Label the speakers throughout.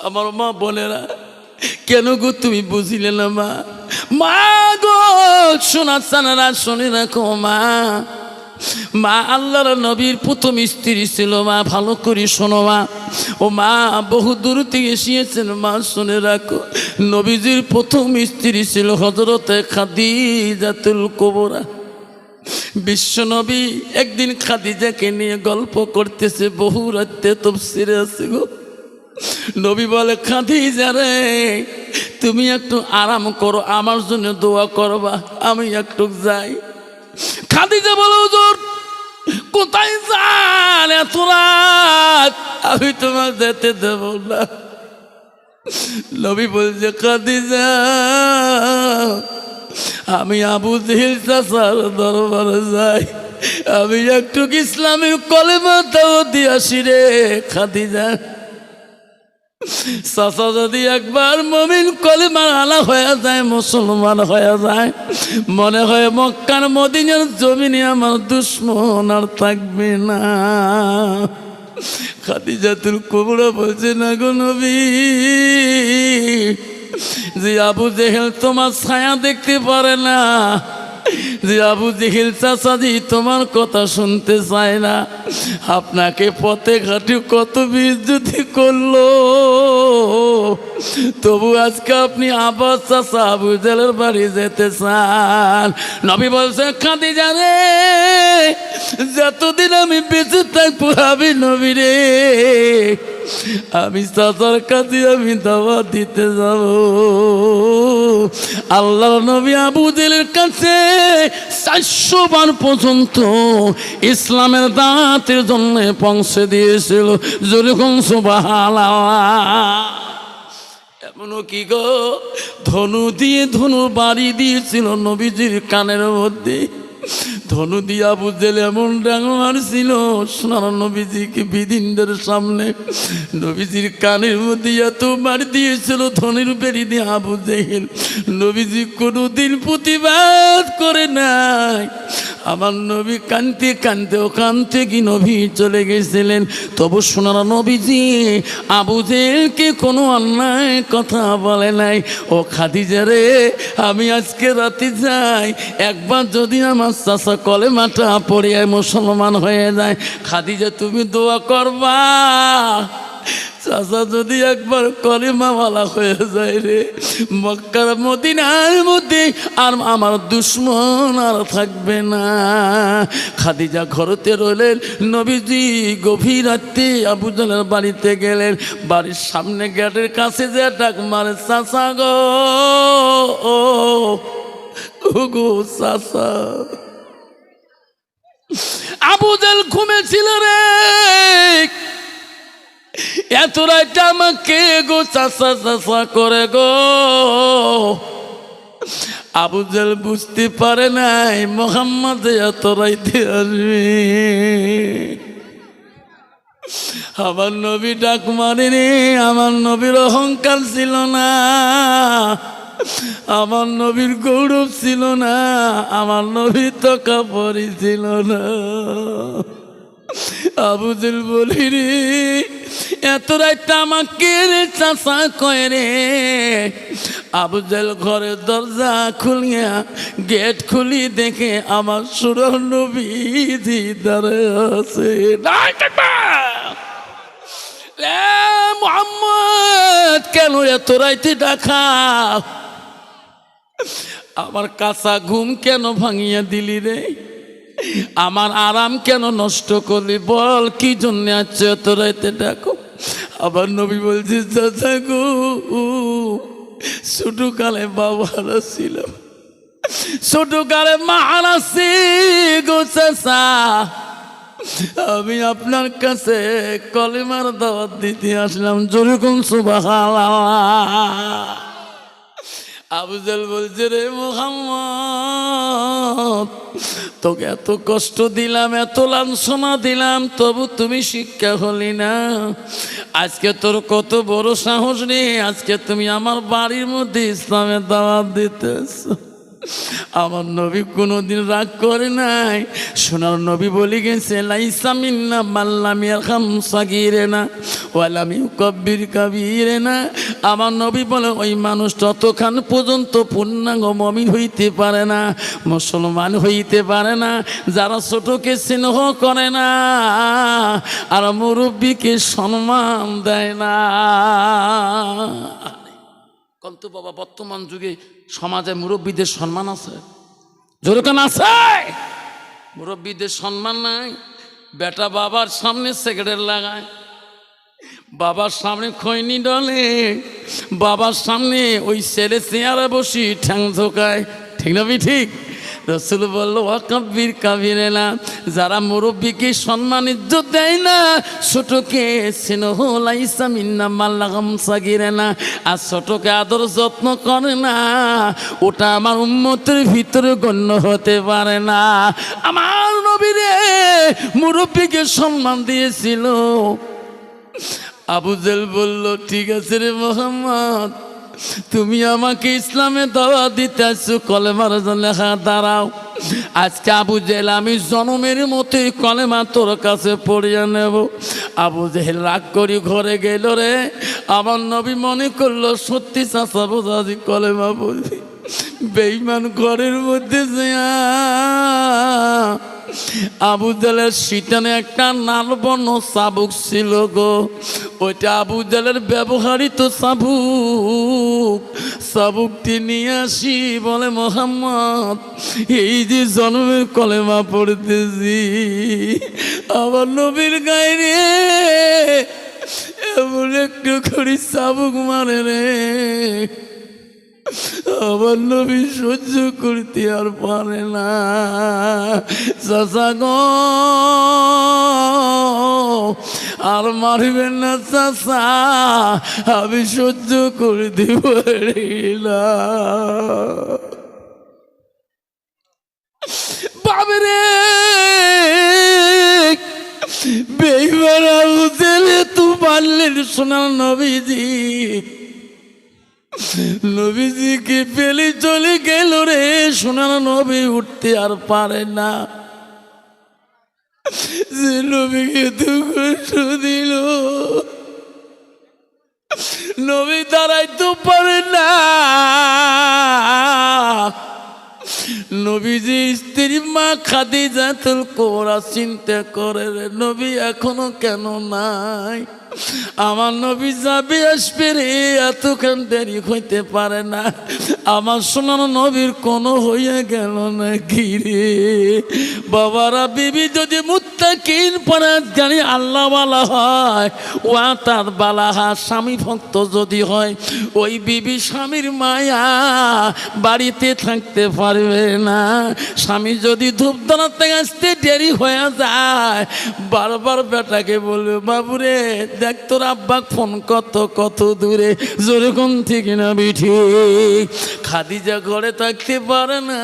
Speaker 1: আমার মা বোনেরা, কেন গো তুমি বুঝিলে না মা? মা গো শোনা চানারা শুনে রাখো মা। মা আল্লাহর নবীর প্রথম স্ত্রী ছিল মা, ভালো করে শোনো মা। ও মা বহু দূর থেকে এসেছেন মা, শুনে রাখো। নবীজির প্রথম স্ত্রী ছিল হযরতে খাদিজাতুল কুবরা। বিশ্বনবী একদিন খাদিজাকে নিয়ে গল্প করতেছে, বহু রাতে তাফসীরে আছে গো। নবী বলে, খাদিজা রে তুমি একটু আরাম করো, আমার জন্য দোয়া করবা, আমি একটু যাই। খাদিজা বলে, হুজুর কোথায় যান এত রাত? আমি তোমার যেতে দেব না। নবী বলছে, খাদিজা আমি আবু জেহেল চাচার দরবারে যাই, আমি একটু ইসলামের কলেমা দাও দিয়ে আসি রে খাদিজা। চাচা যদি একবার মুমিন কলেমা আলা হয়ে যায়, মুসলমান হয়ে যায়, মনে হয় মক্কার মদিনার জমিনে আমার দুশ্মন আর থাকবে না। খাদিজাতুল কুবরা বলছে, না গো নবী, যে আবু জেহেল তোমার ছায়া দেখতে পারে না, যে আবু জেহেল চাচাজি তোমার কথা শুনতে চায় না, আপনাকে পথে ঘাটে কত বিদ্যুতি করলো, তবু আজকে আপনি আবার চাচা আবু জেহেলের বাড়ি যেতে চান। নবী বলছে, খাদিজা রে যতদিন আমি বেঁচে থাকবো আমি নবী রে, আমি চাচার কাছে আমি দাওয়াত দিতে যাব। আল্লাহর নবী আবু জেহেলের কাছে 400 বার পর্যন্ত ইসলামের দাওয়াতের জন্য পৌঁছে দিয়েছিল। যেরকম সুবহানাল্লাহ। এমনও কি গো, ধনু দিয়ে ধনু বাড়ি দিয়েছিল নবীজির কানের মধ্যে। ধনু দিয়ে আবু জেহেল এমন ডাঙ মারছিল, সোনার নবীজিকে বিদিনদের সামনে নবীজির কানের মধ্যে এত মার দিয়েছিল ধনুর বেরি দিয়ে আবু জেহেল। নবীজি কোনোদিন প্রতিবাদ করে নাই। আমার নবী কানতে কানতে ওখান থেকে নবী চলে গেছিলেন, তবু সোনার নবীজি আবু জেহেলকে কোনো অন্যায় কথা বলে নাই। ও খাদিজা রে আমি আজকে রাতে যাই, একবার যদি আমার চাচা কলেমাটা পড়ে মুসলমান হয়ে যায়, খাদিজা তুমি দোয়া করবা, চাচা যদি একবার কলেমাওয়ালা হয়ে যায় রে, মক্কার মদিনার মধ্যে আর আমার দুশ্মন আর থাকবে না। খাদিজা ঘরতে রইলেন। নবীজি গভীর রাতে আবু জেহেলের বাড়িতে গেলেন। বাড়ির সামনে গেটের কাছে যে ডাক মারে, চাচা গো, ও গো চাচা। আবু জেহেল ঘুমেছিল রে, এত রাতে আমাকে গো চাচা চাচা করে গো। আবু জেহেল বুঝতে পারে নাই মুহাম্মদ এত রাতে আসবে। আমার নবী ডাক মারেনি, আমার নবীর অহংকার ছিল না, আমার নবীর গৌরব ছিল না, আমার নবীর তকাবরি ছিল না। আবু জেহেল বলি রে, এত রাতে আমাকে রে চাচা কয় রে। আবু জেহেল ঘরের দরজা খুলিয়া গেট খুলি দেখে আমার সুরের নবীজি দাঁড়ায় আছে। মুহাম্মদ কেন এত রাতে ডাকা? আমার কাঁচা ঘুম কেন ভাঙিয়া দিলি রে? আমার আরাম কেন নষ্ট করলি? বল কি জন্য আছে এত রাতে ডাকো? আবার নবী বলছে, চাচা গো ছোটকালে বাবারা ছিল, ছোটকালে মারা ছি গো চাচা, আমি আপনার কাছে কলেমার দাওয়াত দিতে আসলাম। যেরকম সুবহানাল্লাহ। আবু জেহেল বলছে, রে মুহাম্মদ তোকে এত কষ্ট দিলাম, এত লাঞ্ছনা দিলাম, তবু তুমি শিক্ষা হলি না। আজকে তোর কত বড় সাহস রে, আজকে তুমি আমার বাড়ির মধ্যে ইসলামের দাওয়াত দিতেছ। আমার নবী কোনোদিন রাগ করে নাই। সোনার নবী বলে গেছে লাইসা মিন্না মাল্লাম ইয়ারহাম সাগীরানা ওয়া লাম ইউকাব্বির কাবীরানা। আমার নবী বলে ওই মানুষ ততক্ষণ পর্যন্ত পূর্ণাঙ্গ মুমিন হইতে পারে না, মুসলমান হইতে পারে না, যারা ছোটকে স্নেহ করে না আর মুরব্বীকে সম্মান দেয় না। কিন্তু বাবা বর্তমান যুগে সমাজে মুরব্বীদের সম্মান আছে? যেরকম আছে মুরব্বীদের সম্মান নাই। বেটা বাবার সামনে সিগারেট লাগায়, বাবার সামনে খৈনি ডলে, বাবার সামনে ওই ছেলে চেয়ারে বসি ঠ্যাং ঝোকায়, ঠিক না? ঠিক। রসুল বললো ওয়াকাব্বির কাবিরেনা, যারা মুরব্বীকে সম্মান ইজ্জত দেয় না, ছোটকে স্নেহ লাইসা মিন্না মাল্লাগাম সাগীরানা, আর ছোটকে আদর যত্ন করে না, ওটা আমার উম্মতের ভিতরে গণ্য হতে পারে না। আমার নবীরে মুরব্বীকে সম্মান দিয়েছিল। আবু জেল বলল ঠিক আছে রে মোহাম্মদ, তুমি আমাকে ইসলামে দাওয়াত দিতে আসছো, কলেমার লেখা দাঁড়াও। আজকে আবু জেহেল আমি জনমের মতোই কলেমা তোর কাছে পড়িয়ে নেব। আবু জেহেল রাগ করি ঘরে গেল রে। আমার নবী মনে করলো সত্যি চাচা বোঝাজি কলেমা বলবি। বেঈমান ঘরের মধ্যে যে আবু জেলের শীতানে একটা নালবর্ণ চাবুক ছিল গো, ওইটা আবু জেলের ব্যবহারিত চাবুক। চাবুকটি নিয়ে আসি বলে মোহাম্মদ এই যে জন্মের কলেমা পড়তেছি, আমার নবীর গায়ে রে এমন একটু করে চাবুক মারে রে, আমার নবী সহ্য করতে আর পারে না। চাচা গো আর মারবেন না চাচা, আমি সহ্য করতে পারি না। বাবরে বেঈমান আবু জেহেল তু পারলেন সোনার নবীজি, নবীজিকে পেলে চলে গেল রে। সোনার নবী উঠতে আর পারে না, যে নবীকে তো কষ্ট দিল, নবী দাঁড়াইতে পারে না। নবীজি স্ত্রী মা খাদিজাতুল কুবরা চিন্তা করে রে নবী এখনো কেন নাই, আমার নবী যাবে আসবে রে, এতক্ষণ দেরি হইতে পারে না। আমার সোনার নবীর কোনো হইয়া গেল না কি রে? বাবারা বিবি যদি মুত্তাকিন পরহেজগারি আল্লাহওয়ালা হয়, ওয়া তার বালাহা স্বামী ভক্ত যদি হয়, ওই বিবি স্বামীর মায়া বাড়িতে থাকতে পারবে না। স্বামী যদি ধূপ দাঁড়াতে আসতে দেরি হয়ে যায়, বারবার বেটাকে বলবে বাবুরে দেখ তোর আব্বা ফোন কত দূরে, জোরে কোন থেকে না বিঠি। খাদিজা ঘরে থাকতে পারে না।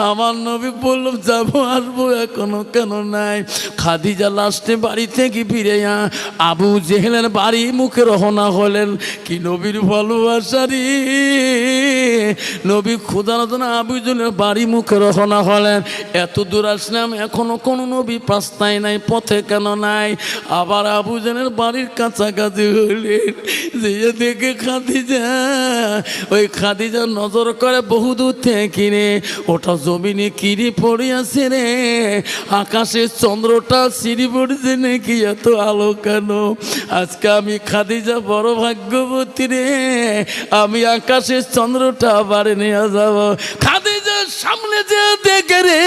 Speaker 1: আমার নবী বলল যাবো আসবো, এখনো কেন নাই? খাদিজা লাস্টে বাড়ি থেকে ফিরে আবু জেহেলের বাড়ি মুখে রওনা হলেন। কি নবীর ভালোবাসা রে, নবী ক্ষুধার জন্য আবু জেহেলের বাড়ি মুখে রওনা হলেন। এত দূর আসলাম এখনো কোনো নবী পাস্তায় নাই, পথে কেন নাই? আবার আবু জেহেলের বাড়ির কাছাকাছি হলেন, যে দেখে খাদিজা, ওই খাদিজা নজর করে বহুদূর থেকে রে, ওটা জমিনে কিরে পড়ে আছে রে, আকাশে চন্দ্রটা সিঁড়ি পড়ছে নাকি, এত আলো কেন? আজকে আমি খাদিজা বড় ভাগ্যবতী রে, আমি আকাশের চন্দ্রটা বাড়ি নিয়ে যাব। খাদিজার সামনে যে দেখে রে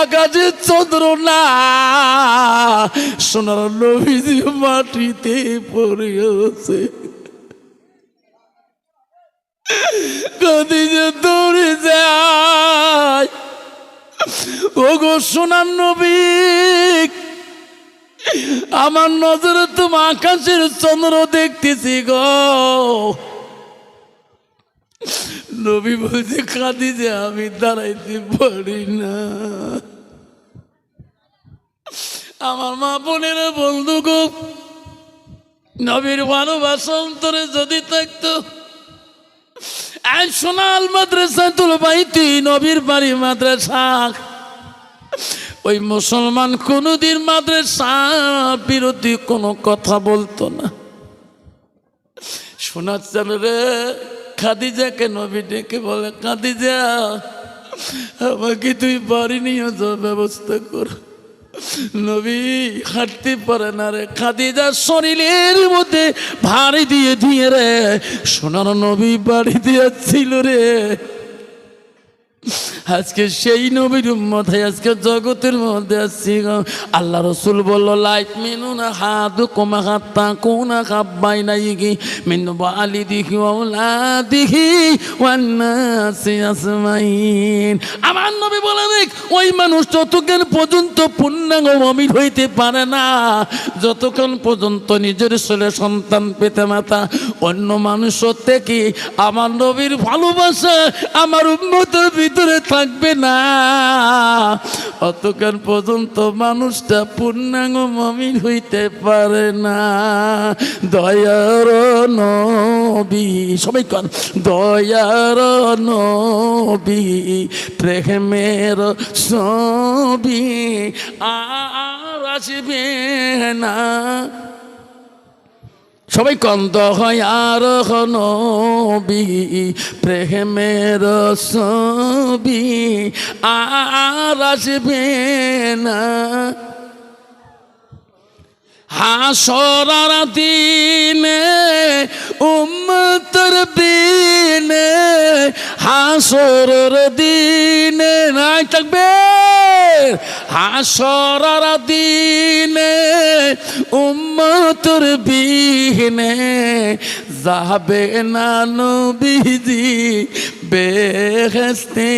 Speaker 1: আকাশের চন্দ্র না, সোনার নবীজি মাটিতে পড়ে আছে। খাদিজা দৌড়ে যায়, ওগো সোনার নবী, আমার নজরে তুমি আকাশের চন্দ্র দেখতেছি গো। নবী বলছে খাদিজা আমি দাঁড়াইতে পারি না। আমার মা বোনের বন্ধু গো, নবীর ভালোবাসা অন্তরে যদি থাকতো সোনাল মাদ্রাসাতুল বাইতি নবীর বাড়ি মাদ্রাসা। ওই মুসলমান কোনদিন মাদ্রাসা বিরোধী কোনো কথা বলতো না। শোনাচ্ছেন রে, খাদিজাকে নবী ডেকে বলে, খাদিজা আমাকে তুই বাড়ি নিয়ে যাওয়ার ব্যবস্থা কর। নবী হাঁটতে পারে না রে, খাদিজার শরীরের মধ্যে ভারী দিয়ে দিয়ে রে সোনার নবী বাড়ি দিয়েছিল রে। আজকে সেই নবীর উম্মতে আজকে জগতের মধ্যে আসছি। আল্লাহ রসুল বলল, লাইক মিনুনা হাদু কুমা হাত্তা কুনা খাব্বাই নাইকি মিন ওয়ালিদিহি ওয়া আওলাদিহি ওয়ান নাসি আজমাইন। আমার নবী বলে, দেখ ওই মানুষ যতক্ষণ পর্যন্ত পূর্ণাঙ্গ মুমিন হইতে পারে না, যতক্ষণ পর্যন্ত নিজের ছেলে সন্তান পিতা মাতা অন্য মানুষের থেকে আমার নবীর ভালোবাসা আমার উম্মতের ভিতরে থাকবে না, অতক্ষণ পর্যন্ত মানুষটা পূর্ণাঙ্গ মুমিন হইতে পারে না। দয়ার নবী, সবাই কন, দয়ার নবী প্রেমের ছবি আর আসবে না। সবাই কন, দয়ার নবী প্রেমের ছবি আর আসবে না। হাসরার দিনে উম্মতের বিনে, হাসরের দিনে নাই থাকবে, হাসরার দিনে উম্মতের বিনে যাবে না নবীজি বেহেশতে।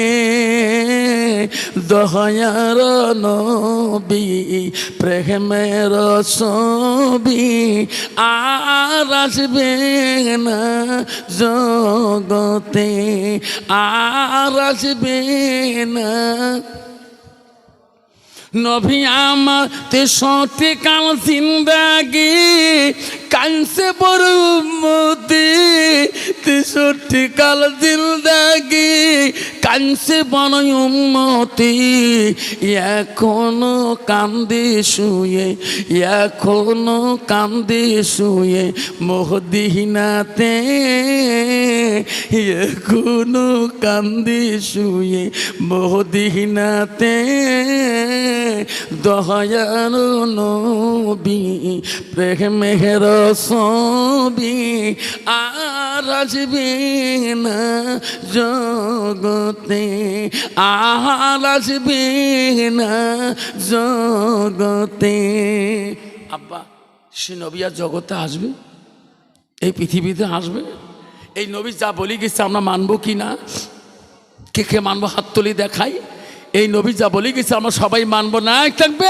Speaker 1: দয়ার নবী প্রেমের ছবি আর আসবে না জগতে, আর আসবে না। নবী আমার 63 কাল জিন্দাগি কানসে বড় উম্মতি, 63 কাল জিন্দাগি কানসে বড় উম্মতি। এখনো কান্দে শুয়ে, এখনো কান্দে শুয়ে মদিনাতে, এখনো কান্দে শুয়ে মদিনাতে। দয়ার নবী প্রেমের ছবি আর আসবে না জগতে, আর আসবে না জগতে। আব্বা, সে নবী আর জগতে আসবে, এই পৃথিবীতে আসবে। এই নবী যা বলি গেছে আমরা মানবো কি না? কে কে মানবো হাত তুলি দেখাই। এই নবী যা বলে গেছে আমরা সবাই মানবো না থাকবে।